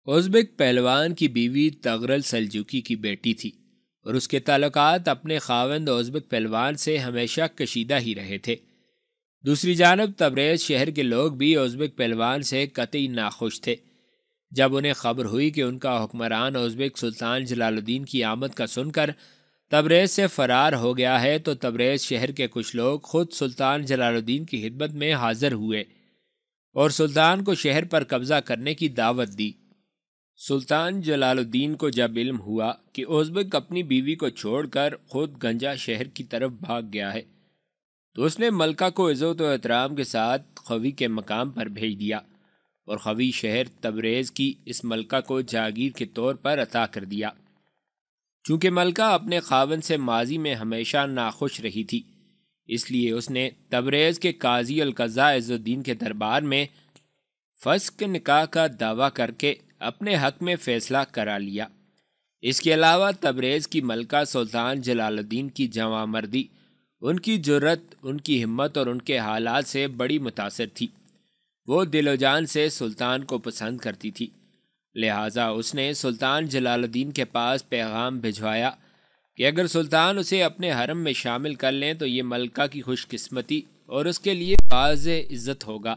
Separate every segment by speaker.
Speaker 1: ازبک پہلوان کی بیوی تغرل سلجوقی کی بیٹی تھی اور اس کے تعلقات اپنے خاوند ازبک پہلوان سے ہمیشہ کشیدہ ہی رہے تھے۔ دوسری جانب تبریز شہر کے لوگ بھی ازبک پہلوان سے قطعی ناخوش تھے۔ جب انہیں خبر ہوئی کہ ان کا حکمران ازبک سلطان جلال الدین کی آمد کا سن کر تبریز سے فرار ہو گیا ہے تو تبریز شہر کے کچھ لوگ خود سلطان جلال الدین کی خدمت میں حاضر ہوئے اور سلطان کو شہر پر قبضہ کرنے کی دعوت دی۔ سلطان جلال الدین کو جب علم ہوا کہ ازبک اپنی بیوی کو چھوڑ کر خود گنجا شہر کی طرف بھاگ گیا ہے تو اس نے ملکہ کو عزت و احترام کے ساتھ خوی کے مقام پر بھیج دیا اور خوی شہر تبریز کی اس ملکہ کو جاگیر کے طور پر عطا کر دیا۔ چونکہ ملکہ اپنے خاوند سے ماضی میں ہمیشہ ناخوش رہی تھی، اس لیے اس نے تبریز کے قاضی القضاء عز الدین کے دربار میں فسخ نکاح کا دعویٰ کر کے اپنے حق میں فیصلہ کرا لیا۔ اس کے علاوہ تبریز کی ملکہ سلطان جلال الدین کی جواں مردی، ان کی جرأت، ان کی ہمت اور ان کے حالات سے بڑی متاثر تھی۔ وہ دل و جان سے سلطان کو پسند کرتی تھی، لہٰذا اس نے سلطان جلال الدین کے پاس پیغام بھجوایا کہ اگر سلطان اسے اپنے حرم میں شامل کر لیں تو یہ ملکہ کی خوش قسمتی اور اس کے لیے باعث عزت ہوگا۔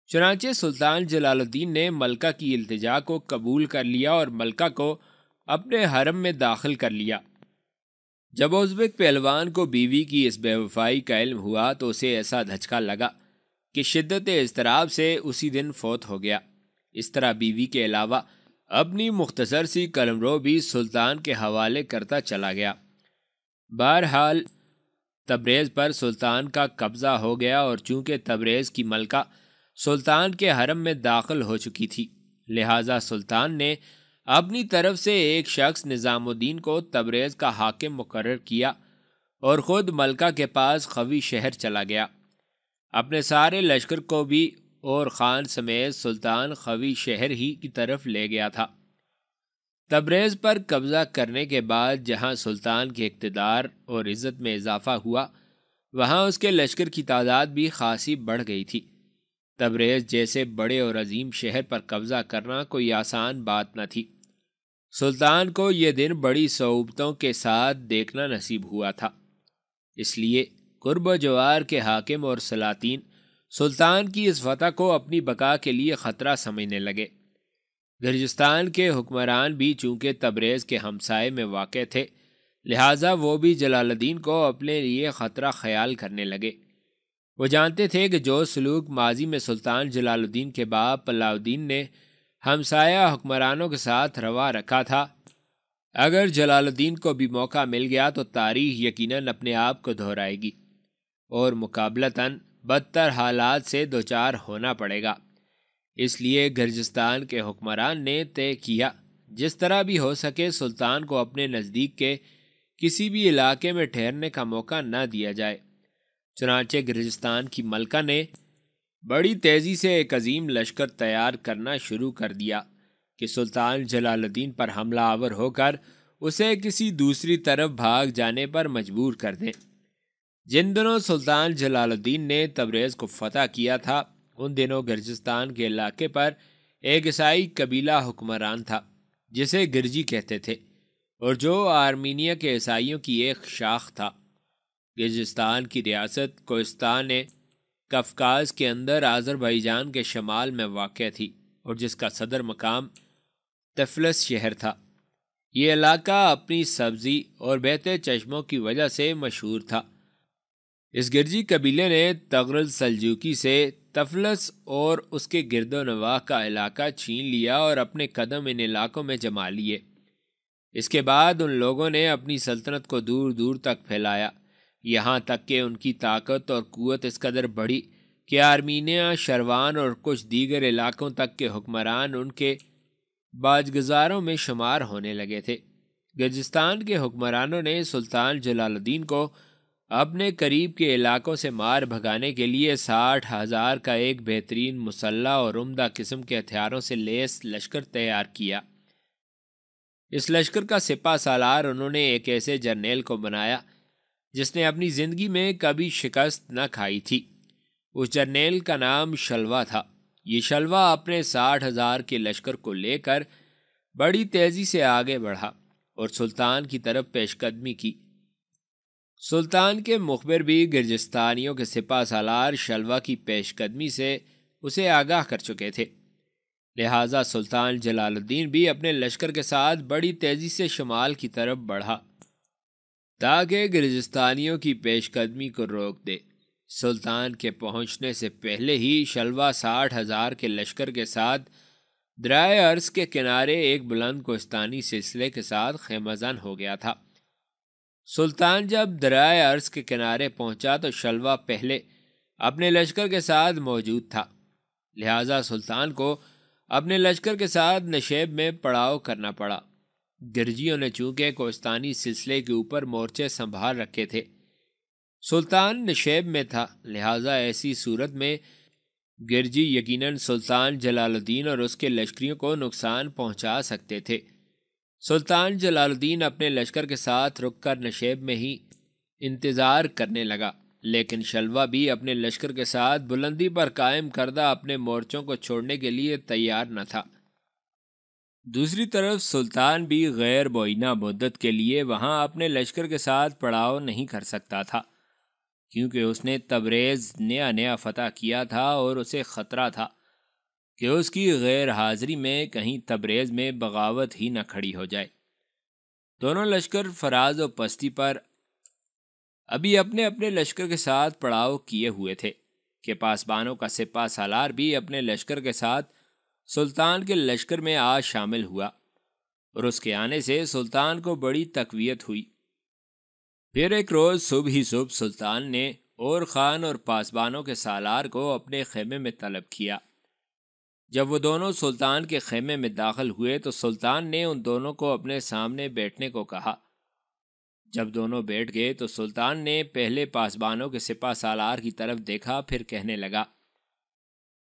Speaker 1: چنانچہ سلطان جلال الدین نے ملکہ کی التجا کو قبول کر لیا اور ملکہ کو اپنے حرم میں داخل کر لیا۔ جب ازبک پہلوان کو بیوی کی اس بے وفائی کا علم ہوا تو اسے ایسا دھچکا لگا کہ شدت اضطراب سے اسی دن فوت ہو گیا۔ اس طرح بیوی کے علاوہ اپنی مختصر سی قلمرو بھی سلطان کے حوالے کرتا چلا گیا۔ بہرحال تبریز پر سلطان کا قبضہ ہو گیا اور چونکہ تبریز کی ملکہ سلطان کے حرم میں داخل ہو چکی تھی، لہٰذا سلطان نے اپنی طرف سے ایک شخص نظام الدین کو تبریز کا حاکم مقرر کیا اور خود ملکہ کے پاس خوی شہر چلا گیا۔ اپنے سارے لشکر کو بھی اور خان سمیت سلطان خوی شہر ہی کی طرف لے گیا تھا۔ تبریز پر قبضہ کرنے کے بعد جہاں سلطان کے اقتدار اور عزت میں اضافہ ہوا، وہاں اس کے لشکر کی تعداد بھی خاصی بڑھ گئی تھی۔ تبریز جیسے بڑے اور عظیم شہر پر قبضہ کرنا کوئی آسان بات نہ تھی۔ سلطان کو یہ دن بڑی صعوبتوں کے ساتھ دیکھنا نصیب ہوا تھا، اس لیے قرب و جوار کے حاکم اور سلاطین سلطان کی اس فتح کو اپنی بقا کے لیے خطرہ سمجھنے لگے۔ گرجستان کے حکمران بھی چونکہ تبریز کے ہمسائے میں واقع تھے، لہٰذا وہ بھی جلال الدین کو اپنے لیے خطرہ خیال کرنے لگے۔ وہ جانتے تھے کہ جو سلوک ماضی میں سلطان جلال الدین کے باپ علاء الدین نے ہمسایہ حکمرانوں کے ساتھ روا رکھا تھا، اگر جلال الدین کو بھی موقع مل گیا تو تاریخ یقیناً اپنے آپ کو دہرائے گی اور مقابلتاً بدتر حالات سے دوچار ہونا پڑے گا۔ اس لیے گرجستان کے حکمران نے طے کیا جس طرح بھی ہو سکے سلطان کو اپنے نزدیک کے کسی بھی علاقے میں ٹھہرنے کا موقع نہ دیا جائے۔ چنانچہ گرجستان کی ملکہ نے بڑی تیزی سے ایک عظیم لشکر تیار کرنا شروع کر دیا کہ سلطان جلال الدین پر حملہ آور ہو کر اسے کسی دوسری طرف بھاگ جانے پر مجبور کر دیں۔ جن دنوں سلطان جلال الدین نے تبریز کو فتح کیا تھا، ان دنوں گرجستان کے علاقے پر ایک عیسائی قبیلہ حکمران تھا جسے گرجی کہتے تھے اور جو آرمینیا کے عیسائیوں کی ایک شاخ تھا۔ گرجستان کی ریاست کوہستان قفقاز کے اندر آذربائیجان کے شمال میں واقع تھی اور جس کا صدر مقام طفلس شہر تھا۔ یہ علاقہ اپنی سبزی اور بہتے چشموں کی وجہ سے مشہور تھا۔ اس گرجی قبیلے نے تغرل سلجوقی سے طفلس اور اس کے گرد و نواح کا علاقہ چھین لیا اور اپنے قدم ان علاقوں میں جما لیے۔ اس کے بعد ان لوگوں نے اپنی سلطنت کو دور دور تک پھیلایا، یہاں تک کہ ان کی طاقت اور قوت اس قدر بڑھی کہ آرمینیا، شروان اور کچھ دیگر علاقوں تک کے حکمران ان کے باجگزاروں میں شمار ہونے لگے تھے۔ گرجستان کے حکمرانوں نے سلطان جلال الدین کو اپنے قریب کے علاقوں سے مار بھگانے کے لیے 60,000 کا ایک بہترین مسلح اور عمدہ قسم کے ہتھیاروں سے لیس لشکر تیار کیا۔ اس لشکر کا سپہ سالار انہوں نے ایک ایسے جرنیل کو بنایا جس نے اپنی زندگی میں کبھی شکست نہ کھائی تھی۔ اس جرنیل کا نام شلوا تھا۔ یہ شلوا اپنے 60,000 کے لشکر کو لے کر بڑی تیزی سے آگے بڑھا اور سلطان کی طرف پیش قدمی کی۔ سلطان کے مخبر بھی گرجستانیوں کے سپہ سالار شلوا کی پیش قدمی سے اسے آگاہ کر چکے تھے، لہٰذا سلطان جلال الدین بھی اپنے لشکر کے ساتھ بڑی تیزی سے شمال کی طرف بڑھا تاکہ گرجستانیوں کی پیش قدمی کو روک دے۔ سلطان کے پہنچنے سے پہلے ہی شلوا 60,000 کے لشکر کے ساتھ دریائے ارس کے کنارے ایک بلند کوہستانی سلسلے کے ساتھ خیمہ زن ہو گیا تھا۔ سلطان جب دریائے ارس کے کنارے پہنچا تو شلوا پہلے اپنے لشکر کے ساتھ موجود تھا، لہٰذا سلطان کو اپنے لشکر کے ساتھ نشیب میں پڑاؤ کرنا پڑا۔ گرجیوں نے چونکہ کوہستانی سلسلے کے اوپر مورچے سنبھال رکھے تھے، سلطان نشیب میں تھا، لہٰذا ایسی صورت میں گرجی یقیناً سلطان جلال الدین اور اس کے لشکریوں کو نقصان پہنچا سکتے تھے۔ سلطان جلال الدین اپنے لشکر کے ساتھ رک کر نشیب میں ہی انتظار کرنے لگا، لیکن شلوا بھی اپنے لشکر کے ساتھ بلندی پر قائم کردہ اپنے مورچوں کو چھوڑنے کے لیے تیار نہ تھا۔ دوسری طرف سلطان بھی غیر معینہ مدت کے لیے وہاں اپنے لشکر کے ساتھ پڑاؤ نہیں کر سکتا تھا، کیونکہ اس نے تبریز نیا فتح کیا تھا اور اسے خطرہ تھا کہ اس کی غیر حاضری میں کہیں تبریز میں بغاوت ہی نہ کھڑی ہو جائے۔ دونوں لشکر فراز و پستی پر ابھی اپنے اپنے لشکر کے ساتھ پڑاؤ کیے ہوئے تھے کہ پاسبانوں کا سپہ سالار بھی اپنے لشکر کے ساتھ سلطان کے لشکر میں آج شامل ہوا، اور اس کے آنے سے سلطان کو بڑی تقویت ہوئی۔ پھر ایک روز صبح ہی صبح سلطان نے اور خان اور پاسبانوں کے سالار کو اپنے خیمے میں طلب کیا۔ جب وہ دونوں سلطان کے خیمے میں داخل ہوئے تو سلطان نے ان دونوں کو اپنے سامنے بیٹھنے کو کہا۔ جب دونوں بیٹھ گئے تو سلطان نے پہلے پاسبانوں کے سپہ سالار کی طرف دیکھا، پھر کہنے لگا،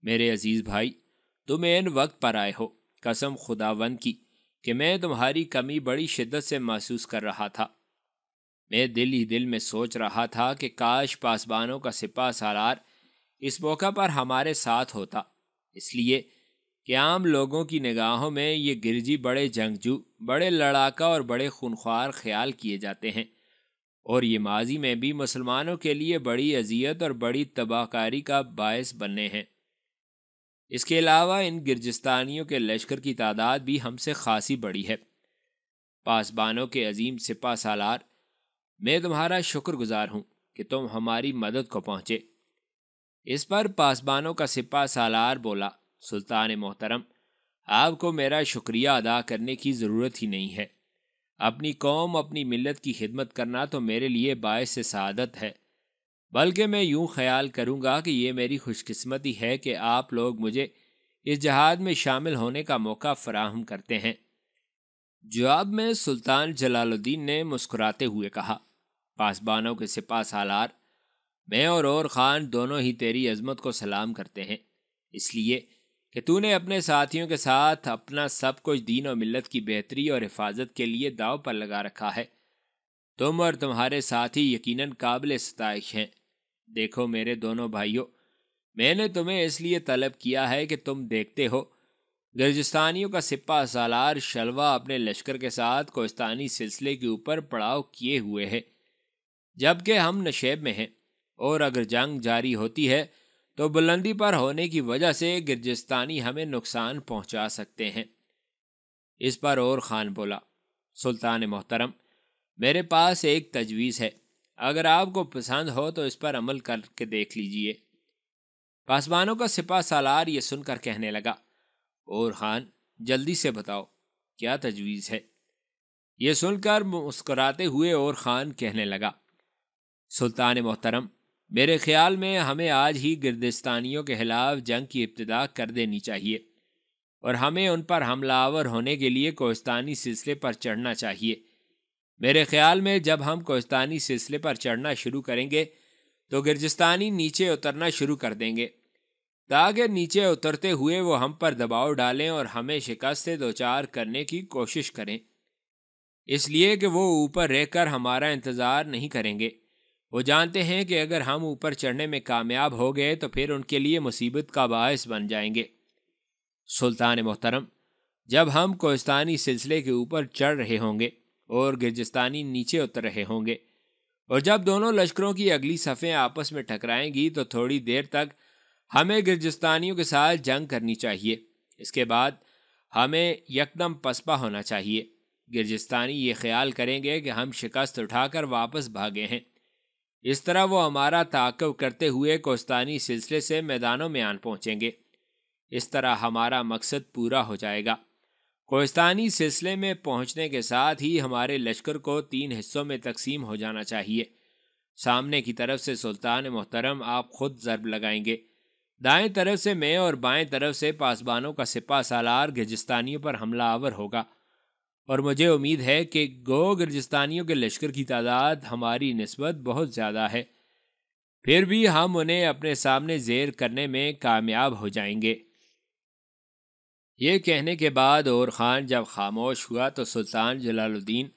Speaker 1: میرے عزیز بھائی، تم عین وقت پر آئے ہو، قسم خداوند کی کہ میں تمہاری کمی بڑی شدت سے محسوس کر رہا تھا۔ میں دل ہی دل میں سوچ رہا تھا کہ کاش پاسبانوں کا سپہ سالار اس موقع پر ہمارے ساتھ ہوتا، اس لیے کہ عام لوگوں کی نگاہوں میں یہ گرجی بڑے جنگجو، بڑے لڑاکا اور بڑے خونخوار خیال کیے جاتے ہیں، اور یہ ماضی میں بھی مسلمانوں کے لیے بڑی اذیت اور بڑی تباہ کاری کا باعث بنے ہیں۔ اس کے علاوہ ان گرجستانیوں کے لشکر کی تعداد بھی ہم سے خاصی بڑی ہے۔ پاسبانوں کے عظیم سپہ سالار، میں تمہارا شکر گزار ہوں کہ تم ہماری مدد کو پہنچے۔ اس پر پاسبانوں کا سپہ سالار بولا، سلطان محترم، آپ کو میرا شکریہ ادا کرنے کی ضرورت ہی نہیں ہے۔ اپنی قوم، اپنی ملت کی خدمت کرنا تو میرے لیے باعث سعادت ہے، بلکہ میں یوں خیال کروں گا کہ یہ میری خوش قسمتی ہے کہ آپ لوگ مجھے اس جہاد میں شامل ہونے کا موقع فراہم کرتے ہیں۔ جواب میں سلطان جلال الدین نے مسکراتے ہوئے کہا، پاسبانوں کے سپہ سالار، میں اور خان دونوں ہی تیری عظمت کو سلام کرتے ہیں، اس لیے کہ تو نے اپنے ساتھیوں کے ساتھ اپنا سب کچھ دین و ملت کی بہتری اور حفاظت کے لیے داؤ پر لگا رکھا ہے۔ تم اور تمہارے ساتھی یقیناً قابل ستائش ہیں۔ دیکھو میرے دونوں بھائیوں، میں نے تمہیں اس لیے طلب کیا ہے کہ تم دیکھتے ہو گرجستانیوں کا سپہ سالار شلوا اپنے لشکر کے ساتھ کوہستانی سلسلے کے اوپر پڑاؤ کیے ہوئے ہے، جبکہ ہم نشیب میں ہیں، اور اگر جنگ جاری ہوتی ہے تو بلندی پر ہونے کی وجہ سے گرجستانی ہمیں نقصان پہنچا سکتے ہیں۔ اس پر اور خان بولا، سلطان محترم، میرے پاس ایک تجویز ہے، اگر آپ کو پسند ہو تو اس پر عمل کر کے دیکھ لیجئے۔ پاسبانوں کا سپہ سالار یہ سن کر کہنے لگا، اور خان، جلدی سے بتاؤ کیا تجویز ہے؟ یہ سن کر مسکراتے ہوئے اور خان کہنے لگا، سلطان محترم، میرے خیال میں ہمیں آج ہی گرجستانیوں کے خلاف جنگ کی ابتدا کر دینی چاہیے، اور ہمیں ان پر حملہ آور ہونے کے لیے کوہستانی سلسلے پر چڑھنا چاہیے۔ میرے خیال میں جب ہم کوہستانی سلسلے پر چڑھنا شروع کریں گے تو گرجستانی نیچے اترنا شروع کر دیں گے، تاکہ نیچے اترتے ہوئے وہ ہم پر دباؤ ڈالیں اور ہمیں شکست سے دوچار کرنے کی کوشش کریں، اس لیے کہ وہ اوپر رہ کر ہمارا انتظار نہیں کریں گے، وہ جانتے ہیں کہ اگر ہم اوپر چڑھنے میں کامیاب ہو گئے تو پھر ان کے لیے مصیبت کا باعث بن جائیں گے۔ سلطان محترم، جب ہم کوہستانی سلسلے کے اوپر چڑھ رہے ہوں گے اور گرجستانی نیچے اتر رہے ہوں گے، اور جب دونوں لشکروں کی اگلی صفیں آپس میں ٹکرائیں گی تو تھوڑی دیر تک ہمیں گرجستانیوں کے ساتھ جنگ کرنی چاہیے۔ اس کے بعد ہمیں یکدم پسپا ہونا چاہیے۔ گرجستانی یہ خیال کریں گے کہ ہم شکست اٹھا کر واپس بھاگے ہیں۔ اس طرح وہ ہمارا تعاقب کرتے ہوئے کوہستانی سلسلے سے میدانوں میں آن پہنچیں گے۔ اس طرح ہمارا مقصد پورا ہو جائے گا۔ کوہستانی سلسلے میں پہنچنے کے ساتھ ہی ہمارے لشکر کو 3 حصوں میں تقسیم ہو جانا چاہیے۔ سامنے کی طرف سے سلطان محترم آپ خود ضرب لگائیں گے، دائیں طرف سے میں اور بائیں طرف سے پاسبانوں کا سپہ سالار گرجستانیوں پر حملہ آور ہوگا، اور مجھے امید ہے کہ گرجستانیوں کے لشکر کی تعداد ہماری نسبت بہت زیادہ ہے، پھر بھی ہم انہیں اپنے سامنے زیر کرنے میں کامیاب ہو جائیں گے۔ یہ کہنے کے بعد اور خان جب خاموش ہوا تو سلطان جلال الدین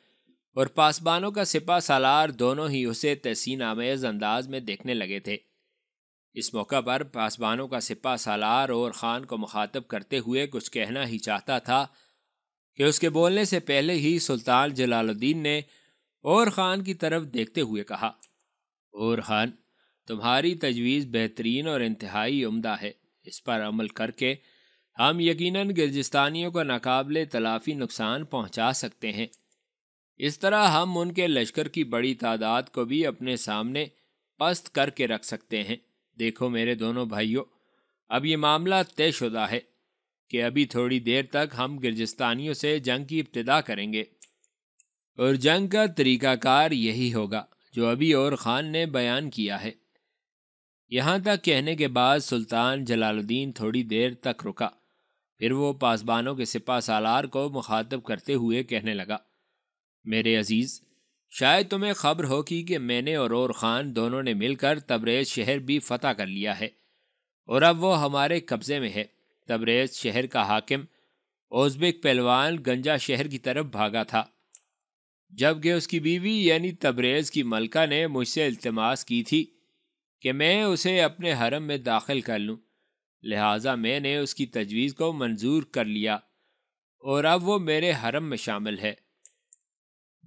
Speaker 1: اور پاسبانوں کا سپہ سالار دونوں ہی اسے تحسین آمیز انداز میں دیکھنے لگے تھے۔ اس موقع پر پاسبانوں کا سپہ سالار اور خان کو مخاطب کرتے ہوئے کچھ کہنا ہی چاہتا تھا کہ اس کے بولنے سے پہلے ہی سلطان جلال الدین نے اور خان کی طرف دیکھتے ہوئے کہا، اور خان، تمہاری تجویز بہترین اور انتہائی عمدہ ہے۔ اس پر عمل کر کے ہم یقیناً گرجستانیوں کو ناقابل تلافی نقصان پہنچا سکتے ہیں۔ اس طرح ہم ان کے لشکر کی بڑی تعداد کو بھی اپنے سامنے پست کر کے رکھ سکتے ہیں۔ دیکھو میرے دونوں بھائیوں، اب یہ معاملہ طے شدہ ہے کہ ابھی تھوڑی دیر تک ہم گرجستانیوں سے جنگ کی ابتدا کریں گے، اور جنگ کا طریقہ کار یہی ہوگا جو ابھی اور خان نے بیان کیا ہے۔ یہاں تک کہنے کے بعد سلطان جلال الدین تھوڑی دیر تک رکا، پھر وہ پاسبانوں کے سپہ سالار کو مخاطب کرتے ہوئے کہنے لگا، میرے عزیز، شاید تمہیں خبر ہو کہ میں نے اور خان دونوں نے مل کر تبریز شہر بھی فتح کر لیا ہے، اور اب وہ ہمارے قبضے میں ہے۔ تبریز شہر کا حاکم ازبک پہلوان گنجا شہر کی طرف بھاگا تھا، جبکہ اس کی بیوی یعنی تبریز کی ملکہ نے مجھ سے التماس کی تھی کہ میں اسے اپنے حرم میں داخل کر لوں، لہٰذا میں نے اس کی تجویز کو منظور کر لیا اور اب وہ میرے حرم میں شامل ہے۔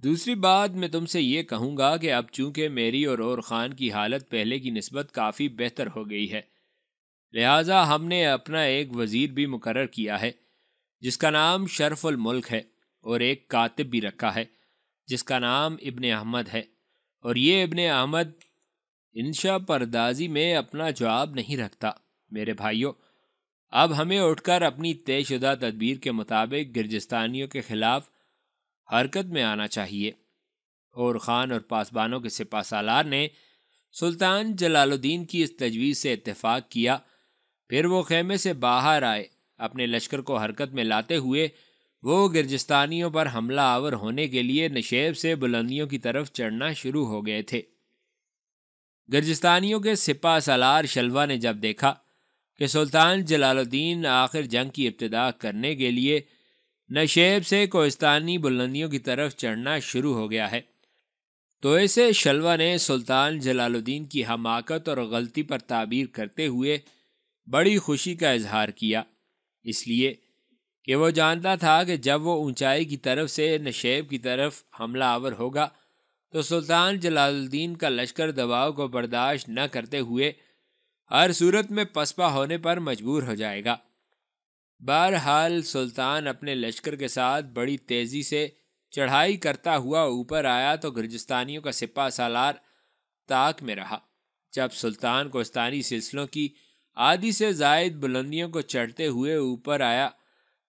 Speaker 1: دوسری بات میں تم سے یہ کہوں گا کہ اب چونکہ میری اور خان کی حالت پہلے کی نسبت کافی بہتر ہو گئی ہے، لہٰذا ہم نے اپنا ایک وزیر بھی مقرر کیا ہے جس کا نام شرف الملک ہے، اور ایک کاتب بھی رکھا ہے جس کا نام ابن احمد ہے، اور یہ ابن احمد انشا پردازی میں اپنا جواب نہیں رکھتا۔ میرے بھائیوں، اب ہمیں اٹھ کر اپنی طے شدہ تدبیر کے مطابق گرجستانیوں کے خلاف حرکت میں آنا چاہیے۔ اور خان اور پاسبانوں کے سپہ سالار نے سلطان جلال الدین کی اس تجویز سے اتفاق کیا۔ پھر وہ خیمے سے باہر آئے، اپنے لشکر کو حرکت میں لاتے ہوئے وہ گرجستانیوں پر حملہ آور ہونے کے لیے نشیب سے بلندیوں کی طرف چڑھنا شروع ہو گئے تھے۔ گرجستانیوں کے سپہ سالار شلوا نے جب دیکھا کہ سلطان جلال الدین آخر جنگ کی ابتدا کرنے کے لیے نشیب سے کوہستانی بلندیوں کی طرف چڑھنا شروع ہو گیا ہے، تو اسے شلوا نے سلطان جلال الدین کی حماقت اور غلطی پر تعبیر کرتے ہوئے بڑی خوشی کا اظہار کیا، اس لیے کہ وہ جانتا تھا کہ جب وہ اونچائی کی طرف سے نشیب کی طرف حملہ آور ہوگا تو سلطان جلال الدین کا لشکر دباؤ کو برداشت نہ کرتے ہوئے ہر صورت میں پسپا ہونے پر مجبور ہو جائے گا۔ بہرحال سلطان اپنے لشکر کے ساتھ بڑی تیزی سے چڑھائی کرتا ہوا اوپر آیا تو گرجستانیوں کا سپہ سالار طاق میں رہا۔ جب سلطان کوہستانی سلسلوں کی آدھی سے زائد بلندیوں کو چڑھتے ہوئے اوپر آیا،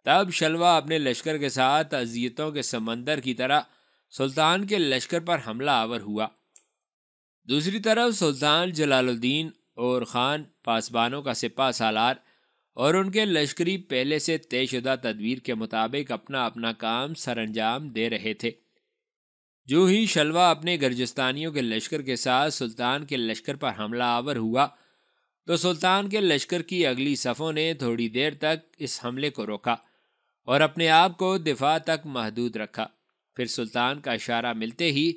Speaker 1: تب شلوا اپنے لشکر کے ساتھ اذیتوں کے سمندر کی طرح سلطان کے لشکر پر حملہ آور ہوا۔ دوسری طرف سلطان جلال الدین اور خان پاسبانوں کا سپہ سالار اور ان کے لشکری پہلے سے طے شدہ تدبیر کے مطابق اپنا اپنا کام سر انجام دے رہے تھے۔ جو ہی شلوا اپنے گرجستانیوں کے لشکر کے ساتھ سلطان کے لشکر پر حملہ آور ہوا تو سلطان کے لشکر کی اگلی صفوں نے تھوڑی دیر تک اس حملے کو روکا اور اپنے آپ کو دفاع تک محدود رکھا۔ پھر سلطان کا اشارہ ملتے ہی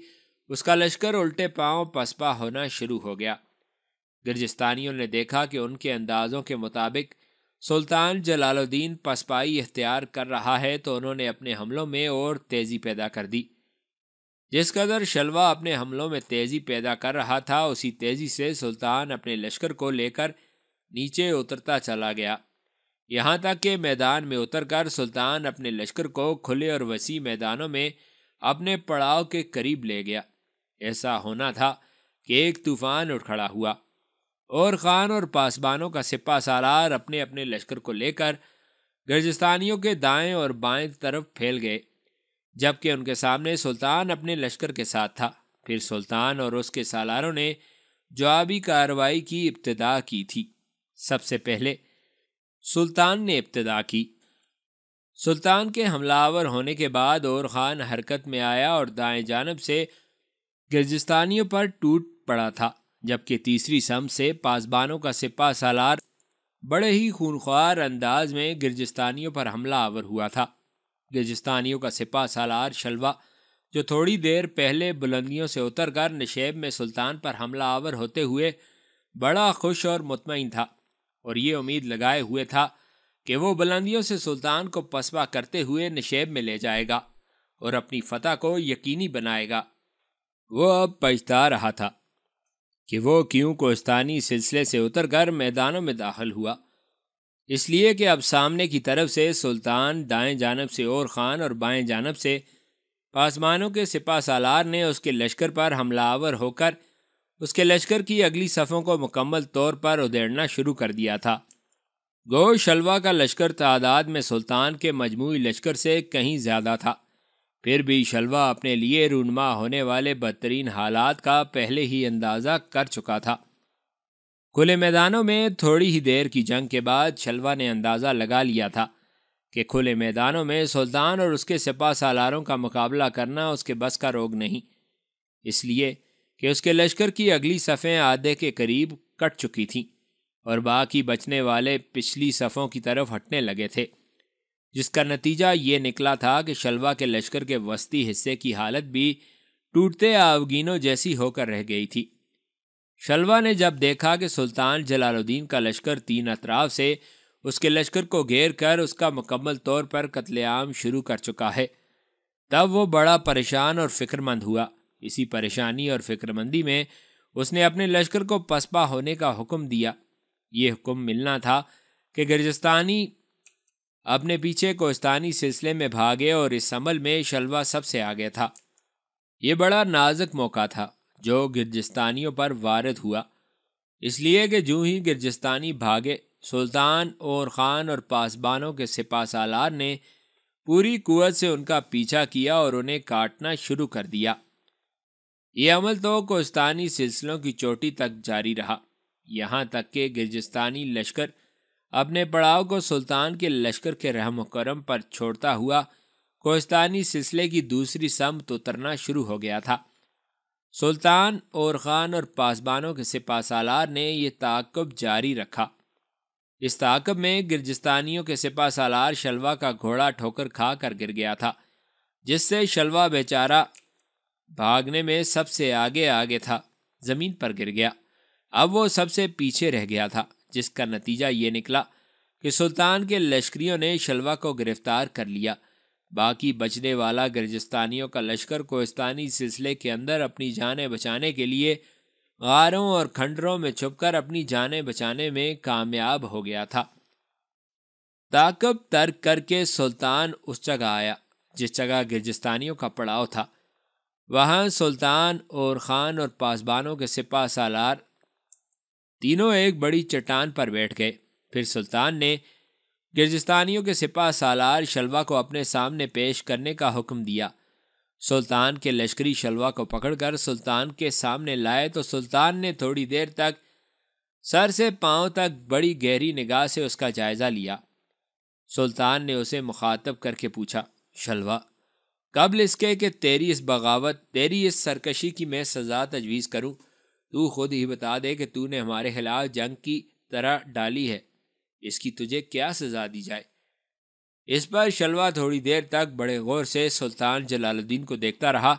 Speaker 1: اس کا لشکر الٹے پاؤں پسپا ہونا شروع ہو گیا۔ گرجستانیوں نے دیکھا کہ ان کے اندازوں کے مطابق سلطان جلال الدین پسپائی اختیار کر رہا ہے، تو انہوں نے اپنے حملوں میں اور تیزی پیدا کر دی۔ جس قدر شلوا اپنے حملوں میں تیزی پیدا کر رہا تھا، اسی تیزی سے سلطان اپنے لشکر کو لے کر نیچے اترتا چلا گیا، یہاں تک کہ میدان میں اتر کر سلطان اپنے لشکر کو کھلے اور وسیع میدانوں میں اپنے پڑاؤ کے قریب لے گیا۔ ایسا ہونا تھا کہ ایک طوفان اٹھ کھڑا ہوا، اور خان اور پاسبانوں کا سپہ سالار اپنے اپنے لشکر کو لے کر گرجستانیوں کے دائیں اور بائیں طرف پھیل گئے، جبکہ ان کے سامنے سلطان اپنے لشکر کے ساتھ تھا۔ پھر سلطان اور اس کے سالاروں نے جوابی کارروائی کی ابتدا کی تھی۔ سب سے پہلے سلطان نے ابتدا کی۔ سلطان کے حملہ آور ہونے کے بعد اور خان حرکت میں آیا اور دائیں جانب سے گرجستانیوں پر ٹوٹ پڑا تھا، جبکہ تیسری سمت سے پاسبانوں کا سپہ سالار بڑے ہی خونخوار انداز میں گرجستانیوں پر حملہ آور ہوا تھا۔ گرجستانیوں کا سپہ سالار شلوا، جو تھوڑی دیر پہلے بلندیوں سے اتر کر نشیب میں سلطان پر حملہ آور ہوتے ہوئے بڑا خوش اور مطمئن تھا، اور یہ امید لگائے ہوئے تھا کہ وہ بلندیوں سے سلطان کو پسپا کرتے ہوئے نشیب میں لے جائے گا اور اپنی فتح کو یقینی بنائے گا، وہ اب پچھتا رہا تھا کہ وہ کیوں کوہستانی سلسلے سے اتر کر میدانوں میں داخل ہوا، اس لیے کہ اب سامنے کی طرف سے سلطان، دائیں جانب سے اور خان اور بائیں جانب سے پاسبانوں کے سپہ سالار نے اس کے لشکر پر حملہ آور ہو کر اس کے لشکر کی اگلی صفوں کو مکمل طور پر ادھیڑنا شروع کر دیا تھا۔ گو شلوا کا لشکر تعداد میں سلطان کے مجموعی لشکر سے کہیں زیادہ تھا، پھر بھی شلوا اپنے لیے رونما ہونے والے بدترین حالات کا پہلے ہی اندازہ کر چکا تھا۔ کھلے میدانوں میں تھوڑی ہی دیر کی جنگ کے بعد شلوا نے اندازہ لگا لیا تھا کہ کھلے میدانوں میں سلطان اور اس کے سپہ سالاروں کا مقابلہ کرنا اس کے بس کا روگ نہیں، اس لیے کہ اس کے لشکر کی اگلی صفیں آدھے کے قریب کٹ چکی تھیں اور باقی بچنے والے پچھلی صفوں کی طرف ہٹنے لگے تھے، جس کا نتیجہ یہ نکلا تھا کہ شلوا کے لشکر کے وسطی حصے کی حالت بھی ٹوٹتے آوگینوں جیسی ہو کر رہ گئی تھی۔ شلوا نے جب دیکھا کہ سلطان جلال الدین کا لشکر تین اطراف سے اس کے لشکر کو گھیر کر اس کا مکمل طور پر قتل عام شروع کر چکا ہے، تب وہ بڑا پریشان اور فکر مند ہوا۔ اسی پریشانی اور فکر مندی میں اس نے اپنے لشکر کو پسپا ہونے کا حکم دیا۔ یہ حکم ملنا تھا کہ گرجستانی اپنے پیچھے کوہستانی سلسلے میں بھاگے، اور اس عمل میں شلوا سب سے آگے تھا۔ یہ بڑا نازک موقع تھا جو گرجستانیوں پر وارد ہوا، اس لیے کہ جو ہی گرجستانی بھاگے، سلطان اور خان اور پاسبانوں کے سپہ سالار نے پوری قوت سے ان کا پیچھا کیا اور انہیں کاٹنا شروع کر دیا۔ یہ عمل تو کوہستانی سلسلوں کی چوٹی تک جاری رہا، یہاں تک کہ گرجستانی لشکر اپنے پڑاؤ کو سلطان کے لشکر کے رحم و کرم پر چھوڑتا ہوا کوہستانی سلسلے کی دوسری سمت اترنا شروع ہو گیا تھا۔ سلطان اور خان اور پاسبانوں کے سپہ سالار نے یہ تعاقب جاری رکھا۔ اس تعاقب میں گرجستانیوں کے سپہ سالار شلوا کا گھوڑا ٹھوکر کھا کر گر گیا تھا، جس سے شلوا بیچارہ بھاگنے میں سب سے آگے تھا، زمین پر گر گیا۔ اب وہ سب سے پیچھے رہ گیا تھا، جس کا نتیجہ یہ نکلا کہ سلطان کے لشکریوں نے شلوا کو گرفتار کر لیا۔ باقی بچنے والا گرجستانیوں کا لشکر کوہستانی سلسلے کے اندر اپنی جانیں بچانے کے لیے غاروں اور کھنڈروں میں چھپ کر اپنی جانیں بچانے میں کامیاب ہو گیا تھا۔ تعاقب ترک کر کے سلطان اس جگہ آیا جس جگہ گرجستانیوں کا پڑاؤ تھا۔ وہاں سلطان اور خان اور پاسبانوں کے سپہ سالار تینوں ایک بڑی چٹان پر بیٹھ گئے۔ پھر سلطان نے گرجستانیوں کے سپہ سالار شلوا کو اپنے سامنے پیش کرنے کا حکم دیا۔ سلطان کے لشکری شلوا کو پکڑ کر سلطان کے سامنے لائے تو سلطان نے تھوڑی دیر تک سر سے پاؤں تک بڑی گہری نگاہ سے اس کا جائزہ لیا۔ سلطان نے اسے مخاطب کر کے پوچھا، شلوا، قبل اس کے کہ تیری اس بغاوت، تیری اس سرکشی کی میں سزا تجویز کروں، تو خود ہی بتا دے کہ تو نے ہمارے خلاف جنگ کی طرح ڈالی ہے، اس کی تجھے کیا سزا دی جائے؟ اس پر شلوا تھوڑی دیر تک بڑے غور سے سلطان جلال الدین کو دیکھتا رہا،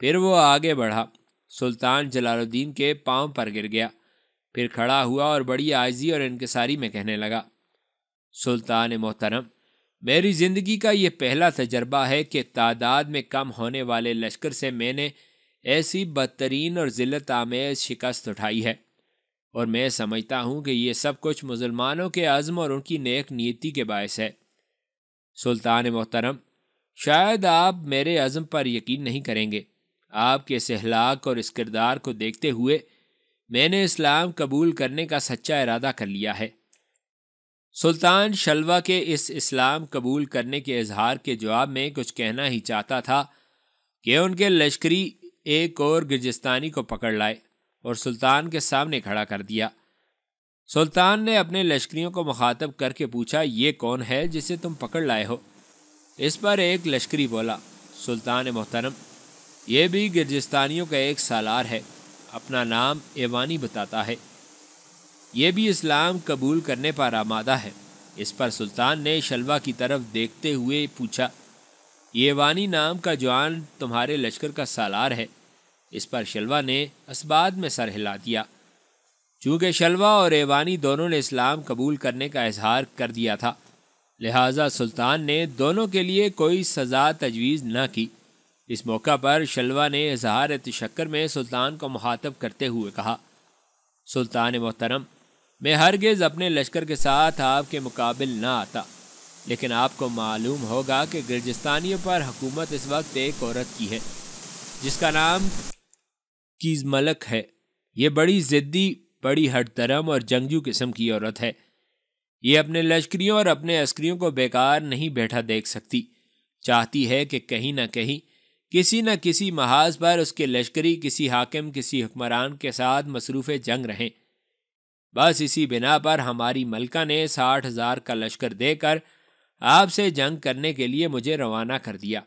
Speaker 1: پھر وہ آگے بڑھا، سلطان جلال الدین کے پاؤں پر گر گیا، پھر کھڑا ہوا اور بڑی عاجزی اور انکساری میں کہنے لگا، سلطان محترم، میری زندگی کا یہ پہلا تجربہ ہے کہ تعداد میں کم ہونے والے لشکر سے میں نے ایسی بدترین اور ذلت آمیز شکست اٹھائی ہے، اور میں سمجھتا ہوں کہ یہ سب کچھ مسلمانوں کے عزم اور ان کی نیک نیتی کے باعث ہے۔ سلطان محترم، شاید آپ میرے عزم پر یقین نہیں کریں گے، آپ کے اس اخلاق اور اس کردار کو دیکھتے ہوئے میں نے اسلام قبول کرنے کا سچا ارادہ کر لیا ہے۔ سلطان شلوا کے اس اسلام قبول کرنے کے اظہار کے جواب میں کچھ کہنا ہی چاہتا تھا کہ ان کے لشکری ایک اور گرجستانی کو پکڑ لائے اور سلطان کے سامنے کھڑا کر دیا۔ سلطان نے اپنے لشکریوں کو مخاطب کر کے پوچھا، یہ کون ہے جسے تم پکڑ لائے ہو؟ اس پر ایک لشکری بولا، سلطان محترم، یہ بھی گرجستانیوں کا ایک سالار ہے، اپنا نام ایوانی بتاتا ہے، یہ بھی اسلام قبول کرنے پر آمادہ ہے۔ اس پر سلطان نے شلوا کی طرف دیکھتے ہوئے پوچھا، یہ ایوانی نام کا جوان تمہارے لشکر کا سالار ہے؟ اس پر شلوا نے اسباد میں سر ہلا دیا۔ چونکہ شلوا اور ایوانی دونوں نے اسلام قبول کرنے کا اظہار کر دیا تھا، لہٰذا سلطان نے دونوں کے لیے کوئی سزا تجویز نہ کی۔ اس موقع پر شلوا نے اظہار تشکر میں سلطان کو مخاطب کرتے ہوئے کہا، سلطان محترم، میں ہرگز اپنے لشکر کے ساتھ آپ کے مقابل نہ آتا، لیکن آپ کو معلوم ہوگا کہ گرجستانیوں پر حکومت اس وقت ایک عورت کی ہے جس کا نام کیز ملک ہے۔ یہ بڑی ضدی، بڑی ہٹ درم اور جنگجو قسم کی عورت ہے۔ یہ اپنے لشکریوں اور اپنے عسکریوں کو بیکار نہیں بیٹھا دیکھ سکتی، چاہتی ہے کہ کہیں نہ کہیں کسی نہ کسی محاذ پر اس کے لشکری کسی حاکم، کسی حکمران کے ساتھ مصروف جنگ رہیں۔ بس اسی بنا پر ہماری ملکہ نے 60,000 کا لشکر دے کر آپ سے جنگ کرنے کے لیے مجھے روانہ کر دیا۔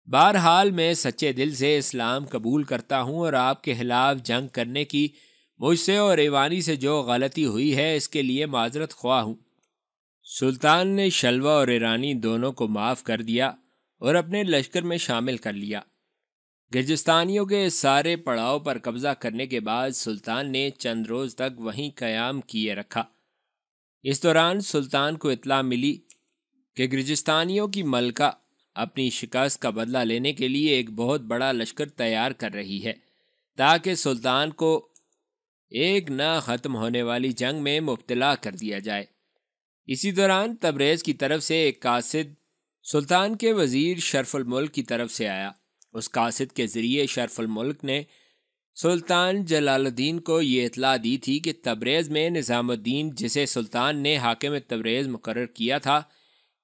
Speaker 1: بہرحال میں سچے دل سے اسلام قبول کرتا ہوں اور آپ کے خلاف جنگ کرنے کی مجھ سے اور ایوانی سے جو غلطی ہوئی ہے اس کے لیے معذرت خواہ ہوں۔ سلطان نے شلوا اور ایرانی دونوں کو معاف کر دیا اور اپنے لشکر میں شامل کر لیا۔ گرجستانیوں کے سارے پڑاؤ پر قبضہ کرنے کے بعد سلطان نے چند روز تک وہیں قیام کیے رکھا۔ اس دوران سلطان کو اطلاع ملی کہ گرجستانیوں کی ملکہ اپنی شکست کا بدلہ لینے کے لیے ایک بہت بڑا لشکر تیار کر رہی ہے تاکہ سلطان کو ایک نہ ختم ہونے والی جنگ میں مبتلا کر دیا جائے۔ اسی دوران تبریز کی طرف سے ایک قاصد سلطان کے وزیر شرف الملک کی طرف سے آیا۔ اس قاصد کے ذریعے شرف الملک نے سلطان جلال الدین کو یہ اطلاع دی تھی کہ تبریز میں نظام الدین، جسے سلطان نے حاکم تبریز مقرر کیا تھا،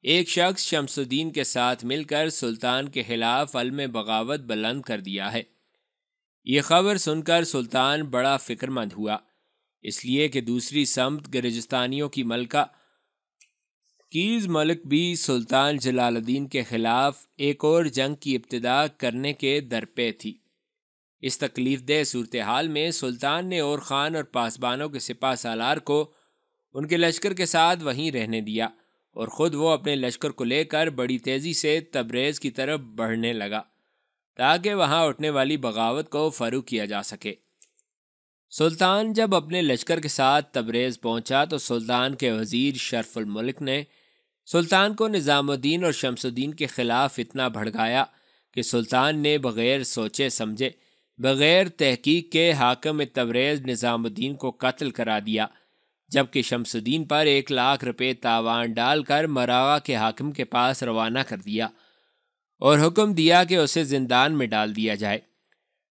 Speaker 1: ایک شخص شمس الدین کے ساتھ مل کر سلطان کے خلاف علم بغاوت بلند کر دیا ہے۔ یہ خبر سن کر سلطان بڑا فکر مند ہوا، اس لیے کہ دوسری سمت گرجستانیوں کی ملکہ کیز ملک بھی سلطان جلال الدین کے خلاف ایک اور جنگ کی ابتدا کرنے کے درپے تھی۔ اس تکلیف دہ صورتحال میں سلطان نے اور خان اور پاسبانوں کے سپہ سالار کو ان کے لشکر کے ساتھ وہیں رہنے دیا اور خود وہ اپنے لشکر کو لے کر بڑی تیزی سے تبریز کی طرف بڑھنے لگا تاکہ وہاں اٹھنے والی بغاوت کو فروغ کیا جا سکے۔ سلطان جب اپنے لشکر کے ساتھ تبریز پہنچا تو سلطان کے وزیر شرف الملک نے سلطان کو نظام الدین اور شمس الدین کے خلاف اتنا بھڑکایا کہ سلطان نے بغیر سوچے سمجھے، بغیر تحقیق کے حاکم تبریز نظام الدین کو قتل کرا دیا، جبکہ شمس الدین پر 1,00,000 روپے تاوان ڈال کر مراغہ کے حاکم کے پاس روانہ کر دیا اور حکم دیا کہ اسے زندان میں ڈال دیا جائے۔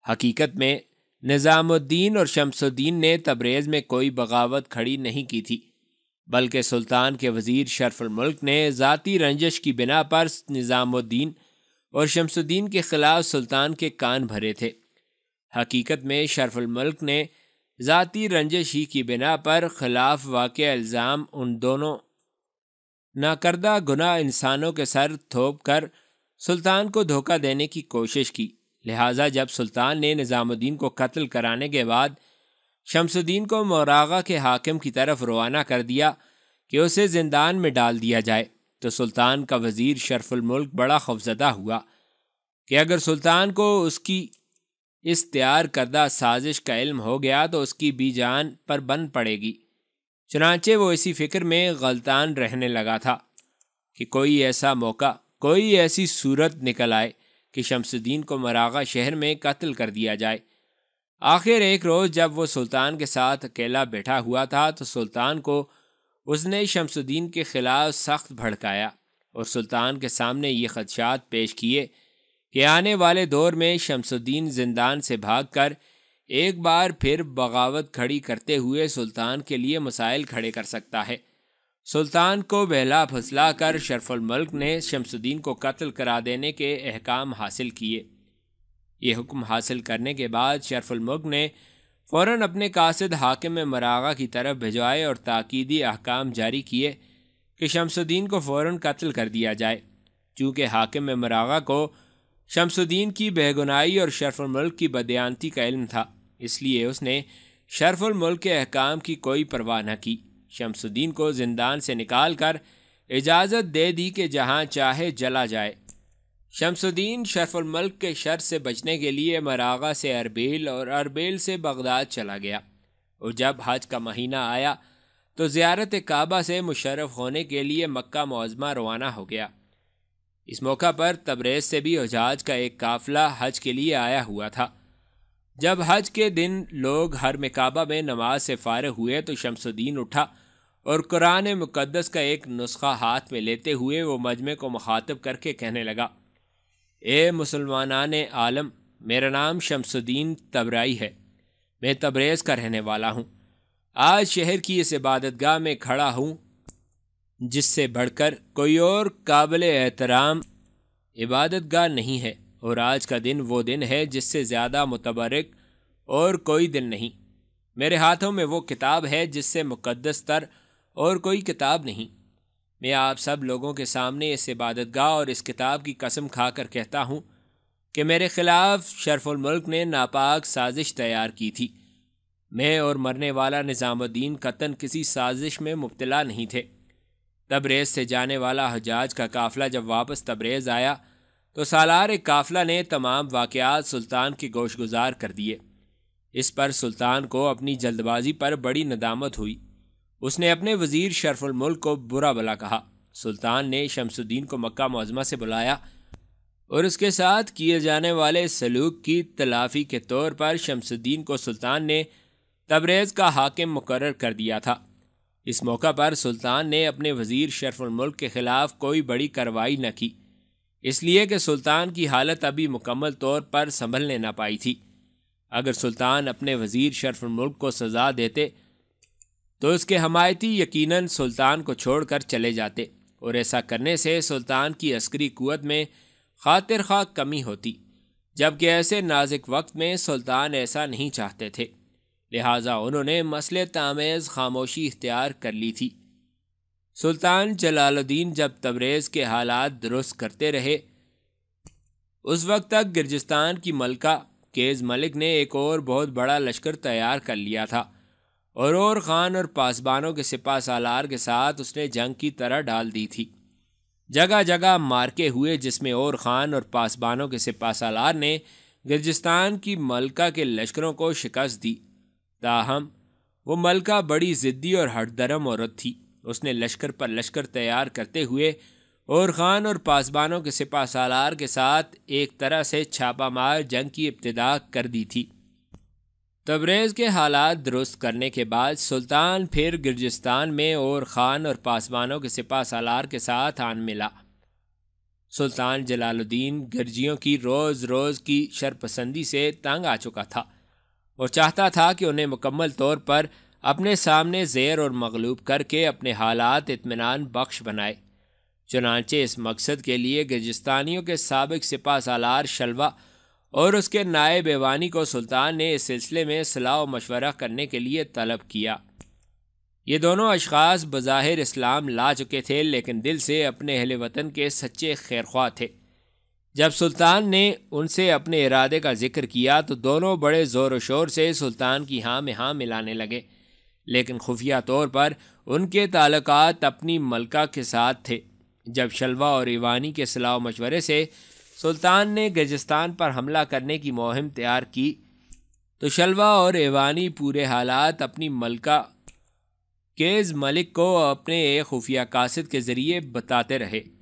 Speaker 1: حقیقت میں نظام الدین اور شمس الدین نے تبریز میں کوئی بغاوت کھڑی نہیں کی تھی، بلکہ سلطان کے وزیر شرف الملک نے ذاتی رنجش کی بنا پر نظام الدین اور شمس الدین کے خلاف سلطان کے کان بھرے تھے۔ حقیقت میں شرف الملک نے ذاتی رنجش ہی کی بنا پر خلاف واقع الزام ان دونوں ناکردہ گناہ انسانوں کے سر تھوپ کر سلطان کو دھوکہ دینے کی کوشش کی۔ لہٰذا جب سلطان نے نظام الدین کو قتل کرانے کے بعد شمس الدین کو مراغہ کے حاکم کی طرف روانہ کر دیا کہ اسے زندان میں ڈال دیا جائے، تو سلطان کا وزیر شرف الملک بڑا خوفزدہ ہوا کہ اگر سلطان کو اس کی اس تیار کردہ سازش کا علم ہو گیا تو اس کی بھی جان پر بن پڑے گی۔ چنانچہ وہ اسی فکر میں غلطان رہنے لگا تھا کہ کوئی ایسا موقع، کوئی ایسی صورت نکل آئے کہ شمس الدین کو مراغہ شہر میں قتل کر دیا جائے۔ آخر ایک روز جب وہ سلطان کے ساتھ اکیلا بیٹھا ہوا تھا تو سلطان کو اس نے شمس الدین کے خلاف سخت بھڑکایا اور سلطان کے سامنے یہ خدشات پیش کیے کہ آنے والے دور میں شمس الدین زندان سے بھاگ کر ایک بار پھر بغاوت کھڑی کرتے ہوئے سلطان کے لیے مسائل کھڑے کر سکتا ہے۔ سلطان کو بہلا پھسلا کر شرف الملک نے شمس الدین کو قتل کرا دینے کے احکام حاصل کیے۔ یہ حکم حاصل کرنے کے بعد شرف الملک نے فوراً اپنے قاصد حاکم مراغہ کی طرف بھجوائے اور تاکیدی احکام جاری کیے کہ شمس الدین کو فوراً قتل کر دیا جائے۔ چونکہ حاکم مراغہ کو شمس الدین کی بے گناہی اور شرف الملک کی بدیانتی کا علم تھا، اس لیے اس نے شرف الملک کے احکام کی کوئی پرواہ نہ کی۔ شمس الدین کو زندان سے نکال کر اجازت دے دی کہ جہاں چاہے جلا جائے۔ شمس الدین شرف الملک کے شر سے بچنے کے لیے مراغہ سے اربیل اور اربیل سے بغداد چلا گیا، اور جب حج کا مہینہ آیا تو زیارت کعبہ سے مشرف ہونے کے لیے مکہ معظمہ روانہ ہو گیا۔ اس موقع پر تبریز سے بھی حجاج کا ایک قافلہ حج کے لیے آیا ہوا تھا۔ جب حج کے دن لوگ حرم کعبہ میں نماز سے فارغ ہوئے تو شمس الدین اٹھا اور قرآن مقدس کا ایک نسخہ ہاتھ میں لیتے ہوئے وہ مجمع کو مخاطب کر کے کہنے لگا، اے مسلمانان عالم، میرا نام شمس الدین تبرائی ہے، میں تبریز کا رہنے والا ہوں۔ آج شہر کی اس عبادت گاہ میں کھڑا ہوں جس سے بڑھ کر کوئی اور قابل احترام عبادت گاہ نہیں ہے، اور آج کا دن وہ دن ہے جس سے زیادہ متبرک اور کوئی دن نہیں۔ میرے ہاتھوں میں وہ کتاب ہے جس سے مقدس تر اور کوئی کتاب نہیں۔ میں آپ سب لوگوں کے سامنے اس عبادت گاہ اور اس کتاب کی قسم کھا کر کہتا ہوں کہ میرے خلاف شرف الملک نے ناپاک سازش تیار کی تھی۔ میں اور مرنے والا نظام الدین قطعاً کسی سازش میں مبتلا نہیں تھے۔ تبریز سے جانے والا حجاج کا قافلہ جب واپس تبریز آیا تو سالار قافلہ نے تمام واقعات سلطان کے گوش گزار کر دیے۔ اس پر سلطان کو اپنی جلد بازی پر بڑی ندامت ہوئی۔ اس نے اپنے وزیر شرف الملک کو برا بھلا کہا۔ سلطان نے شمس الدین کو مکہ معظمہ سے بلایا اور اس کے ساتھ کیے جانے والے سلوک کی تلافی کے طور پر شمس الدین کو سلطان نے تبریز کا حاکم مقرر کر دیا تھا۔ اس موقع پر سلطان نے اپنے وزیر شرف الملک کے خلاف کوئی بڑی کارروائی نہ کی، اس لیے کہ سلطان کی حالت ابھی مکمل طور پر سنبھلنے نہ پائی تھی۔ اگر سلطان اپنے وزیر شرف الملک کو سزا دیتے تو اس کے حمایتی یقیناً سلطان کو چھوڑ کر چلے جاتے، اور ایسا کرنے سے سلطان کی عسکری قوت میں خاطر خواہ کمی ہوتی، جبکہ ایسے نازک وقت میں سلطان ایسا نہیں چاہتے تھے، لہٰذا انہوں نے مصلحت آمیز خاموشی اختیار کر لی تھی۔ سلطان جلال الدین جب تبریز کے حالات درست کرتے رہے، اس وقت تک گرجستان کی ملکہ کیز ملک نے ایک اور بہت بڑا لشکر تیار کر لیا تھا، اور خان اور پاسبانوں کے سپہ سالار کے ساتھ اس نے جنگ کی طرح ڈال دی تھی۔ جگہ جگہ مارکے ہوئے جس میں اور خان اور پاسبانوں کے سپہ سالار نے گرجستان کی ملکہ کے لشکروں کو شکست دی۔ تاہم وہ ملکہ بڑی ضدی اور ہٹ درم عورت تھی۔ اس نے لشکر پر لشکر تیار کرتے ہوئے اور خان اور پاسبانوں کے سپہ سالار کے ساتھ ایک طرح سے چھاپہ مار جنگ کی ابتدا کر دی تھی۔ تبریز کے حالات درست کرنے کے بعد سلطان پھر گرجستان میں اور خان اور پاسبانوں کے سپہ سالار کے ساتھ آن ملا۔ سلطان جلال الدین گرجیوں کی روز روز کی شرپسندی سے تنگ آ چکا تھا اور چاہتا تھا کہ انہیں مکمل طور پر اپنے سامنے زیر اور مغلوب کر کے اپنے حالات اطمینان بخش بنائے۔ چنانچہ اس مقصد کے لیے گرجستانیوں کے سابق سپہ سالار شلوہ اور اس کے نائب ایوانی کو سلطان نے اس سلسلے میں صلاح و مشورہ کرنے کے لیے طلب کیا۔ یہ دونوں اشخاص بظاہر اسلام لا چکے تھے، لیکن دل سے اپنے اہل وطن کے سچے خیرخواہ تھے۔ جب سلطان نے ان سے اپنے ارادے کا ذکر کیا تو دونوں بڑے زور و شور سے سلطان کی ہاں میں ہاں ملانے لگے، لیکن خفیہ طور پر ان کے تعلقات اپنی ملکہ کے ساتھ تھے۔ جب شلوہ اور ایوانی کے صلاح و مشورے سے سلطان نے گرجستان پر حملہ کرنے کی مہم تیار کی تو شلوا اور ایوانی پورے حالات اپنی ملکہ کیز ملک کو اپنے ایک خفیہ قاصد کے ذریعے بتاتے رہے۔